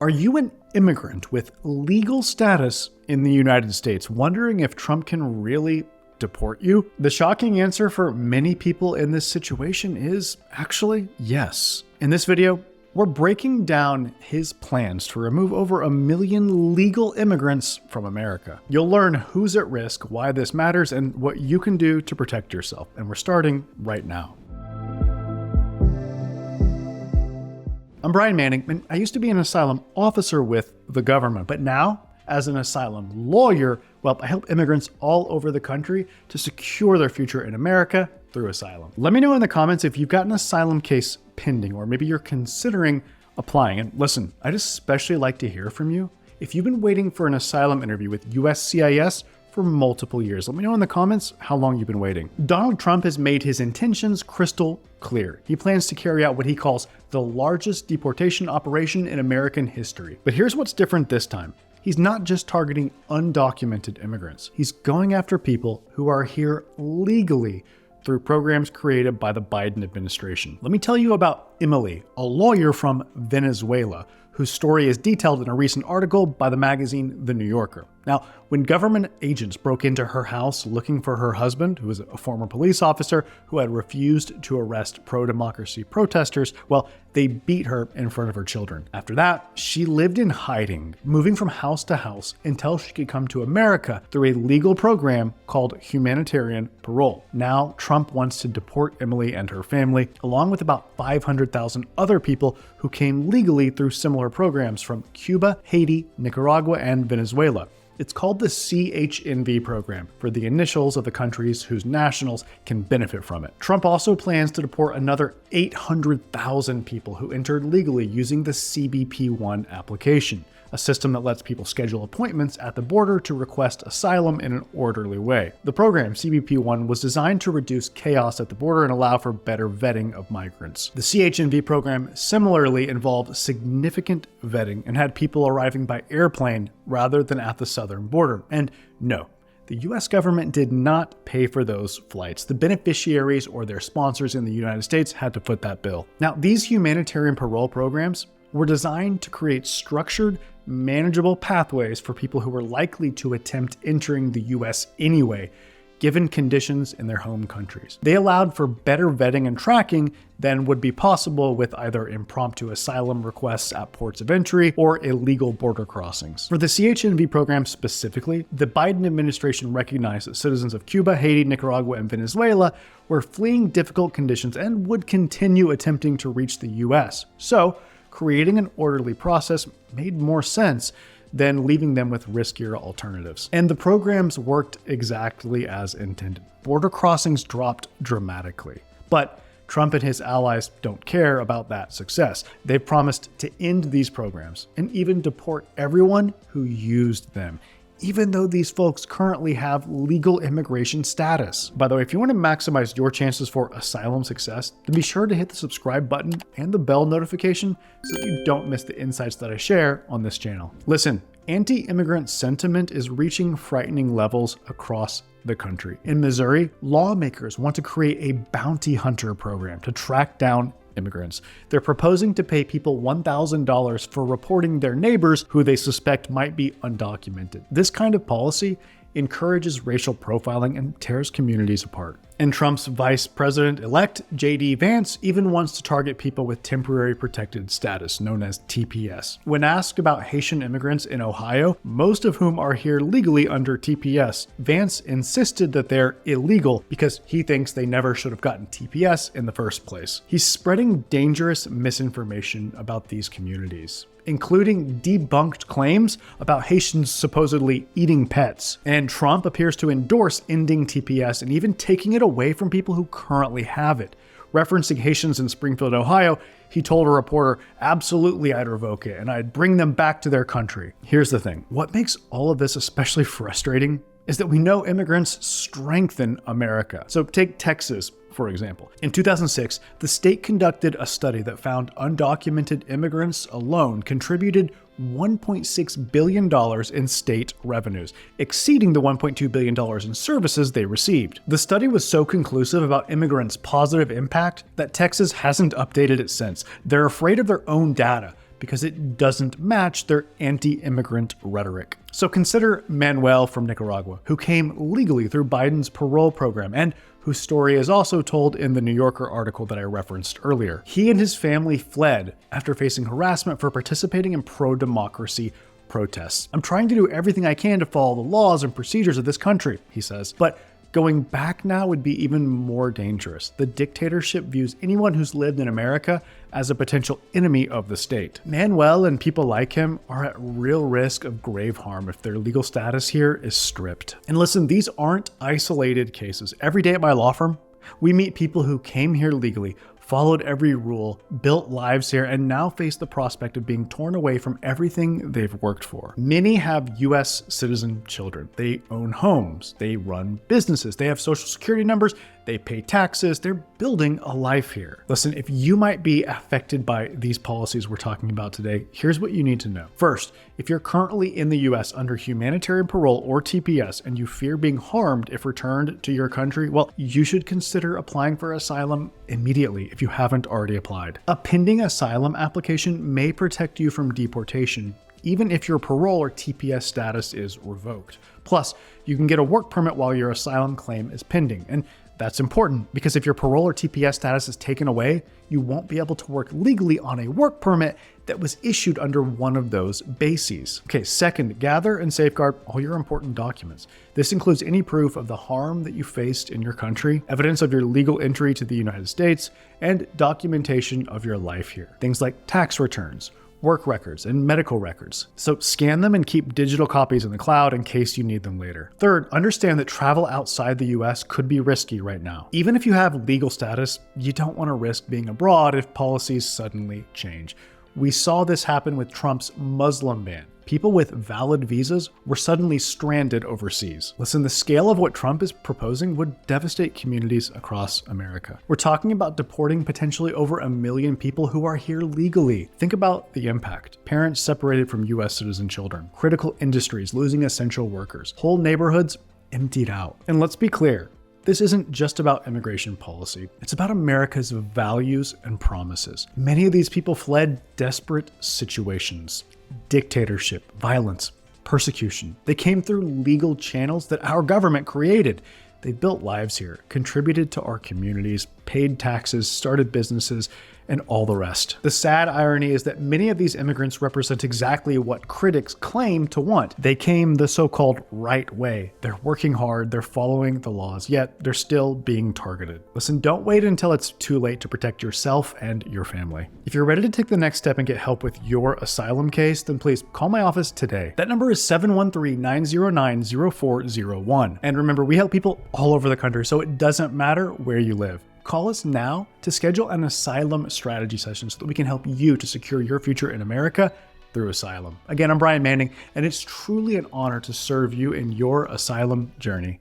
Are you an immigrant with legal status in the United States, wondering if Trump can really deport you? The shocking answer for many people in this situation is actually yes. In this video, we're breaking down his plans to remove over 1 million legal immigrants from America. You'll learn who's at risk, why this matters, and what you can do to protect yourself. And we're starting right now. I'm Brian Manning, and I used to be an asylum officer with the government, but now, as an asylum lawyer, well, I help immigrants all over the country to secure their future in America through asylum. Let me know in the comments if you've got an asylum case pending, or maybe you're considering applying. And listen, I'd especially like to hear from you if you've been waiting for an asylum interview with USCIS for multiple years. Let me know in the comments how long you've been waiting. Donald Trump has made his intentions crystal clear. He plans to carry out what he calls the largest deportation operation in American history. But here's what's different this time. He's not just targeting undocumented immigrants. He's going after people who are here legally through programs created by the Biden administration. Let me tell you about Emily, a lawyer from Venezuela, whose story is detailed in a recent article by the magazine The New Yorker. Now, when government agents broke into her house looking for her husband, who was a former police officer who had refused to arrest pro-democracy protesters, well, they beat her in front of her children. After that, she lived in hiding, moving from house to house until she could come to America through a legal program called humanitarian parole. Now, Trump wants to deport Emily and her family, along with about 500,000 other people who came legally through similar programs from Cuba, Haiti, Nicaragua, and Venezuela. It's called the CHNV program, for the initials of the countries whose nationals can benefit from it. Trump also plans to deport another 800,000 people who entered legally using the CBP-1 application, a system that lets people schedule appointments at the border to request asylum in an orderly way. The program, CBP-1, was designed to reduce chaos at the border and allow for better vetting of migrants. The CHNV program similarly involved significant vetting and had people arriving by airplane rather than at the southern border. And no, the US government did not pay for those flights. The beneficiaries or their sponsors in the United States had to foot that bill. Now, these humanitarian parole programs were designed to create structured, manageable pathways for people who were likely to attempt entering the US anyway, given conditions in their home countries. They allowed for better vetting and tracking than would be possible with either impromptu asylum requests at ports of entry or illegal border crossings. For the CHNV program specifically, the Biden administration recognized that citizens of Cuba, Haiti, Nicaragua, and Venezuela were fleeing difficult conditions and would continue attempting to reach the US. So, creating an orderly process made more sense than leaving them with riskier alternatives. And the programs worked exactly as intended. Border crossings dropped dramatically. But Trump and his allies don't care about that success. They've promised to end these programs and even deport everyone who used them, even though these folks currently have legal immigration status. By the way, if you want to maximize your chances for asylum success, then be sure to hit the subscribe button and the bell notification so that you don't miss the insights that I share on this channel. Listen, anti-immigrant sentiment is reaching frightening levels across the country. In Missouri, lawmakers want to create a bounty hunter program to track down immigrants. They're proposing to pay people $1,000 for reporting their neighbors who they suspect might be undocumented. This kind of policy encourages racial profiling and tears communities apart. And Trump's vice president-elect, J.D. Vance, even wants to target people with temporary protected status, known as TPS. When asked about Haitian immigrants in Ohio, most of whom are here legally under TPS, Vance insisted that they're illegal because he thinks they never should have gotten TPS in the first place. He's spreading dangerous misinformation about these communities, including debunked claims about Haitians supposedly eating pets. And Trump appears to endorse ending TPS and even taking it away from people who currently have it. Referencing Haitians in Springfield, Ohio, he told a reporter, "Absolutely, I'd revoke it, and I'd bring them back to their country." Here's the thing. What makes all of this especially frustrating is that we know immigrants strengthen America. So take Texas, for example. In 2006, the state conducted a study that found undocumented immigrants alone contributed $1.6 billion in state revenues, exceeding the $1.2 billion in services they received. The study was so conclusive about immigrants' positive impact that Texas hasn't updated it since. They're afraid of their own data, because it doesn't match their anti-immigrant rhetoric. So consider Manuel from Nicaragua, who came legally through Biden's parole program and whose story is also told in the New Yorker article that I referenced earlier. He and his family fled after facing harassment for participating in pro-democracy protests. "I'm trying to do everything I can to follow the laws and procedures of this country," he says. But going back now would be even more dangerous. The dictatorship views anyone who's lived in America as a potential enemy of the state. Manuel and people like him are at real risk of grave harm if their legal status here is stripped. And listen, these aren't isolated cases. Every day at my law firm, we meet people who came here legally, followed every rule, built lives here, and now face the prospect of being torn away from everything they've worked for. Many have US citizen children. They own homes, they run businesses, they have social security numbers, they pay taxes, they're building a life here. Listen, if you might be affected by these policies we're talking about today, here's what you need to know. First, if you're currently in the US under humanitarian parole or TPS and you fear being harmed if returned to your country, well, you should consider applying for asylum immediately if you haven't already applied. A pending asylum application may protect you from deportation, even if your parole or TPS status is revoked. Plus, you can get a work permit while your asylum claim is pending. And that's important because if your parole or TPS status is taken away, you won't be able to work legally on a work permit that was issued under one of those bases. Okay, second, gather and safeguard all your important documents. This includes any proof of the harm that you faced in your country, evidence of your legal entry to the United States, and documentation of your life here. Things like tax returns, work records, and medical records. So scan them and keep digital copies in the cloud in case you need them later. Third, understand that travel outside the US could be risky right now. Even if you have legal status, you don't want to risk being abroad if policies suddenly change. We saw this happen with Trump's Muslim ban. People with valid visas were suddenly stranded overseas. Listen, the scale of what Trump is proposing would devastate communities across America. We're talking about deporting potentially over 1 million people who are here legally. Think about the impact. Parents separated from US citizen children, critical industries losing essential workers, whole neighborhoods emptied out. And let's be clear, this isn't just about immigration policy. It's about America's values and promises. Many of these people fled desperate situations, dictatorship, violence, persecution. They came through legal channels that our government created. They built lives here, contributed to our communities, paid taxes, started businesses, and all the rest. The sad irony is that many of these immigrants represent exactly what critics claim to want. They came the so-called right way. They're working hard, they're following the laws, yet they're still being targeted. Listen, don't wait until it's too late to protect yourself and your family. If you're ready to take the next step and get help with your asylum case, then please call my office today. That number is 713-909-0401. And remember, we help people all over the country, so it doesn't matter where you live. Call us now to schedule an asylum strategy session so that we can help you to secure your future in America through asylum. Again, I'm Brian Manning, and it's truly an honor to serve you in your asylum journey.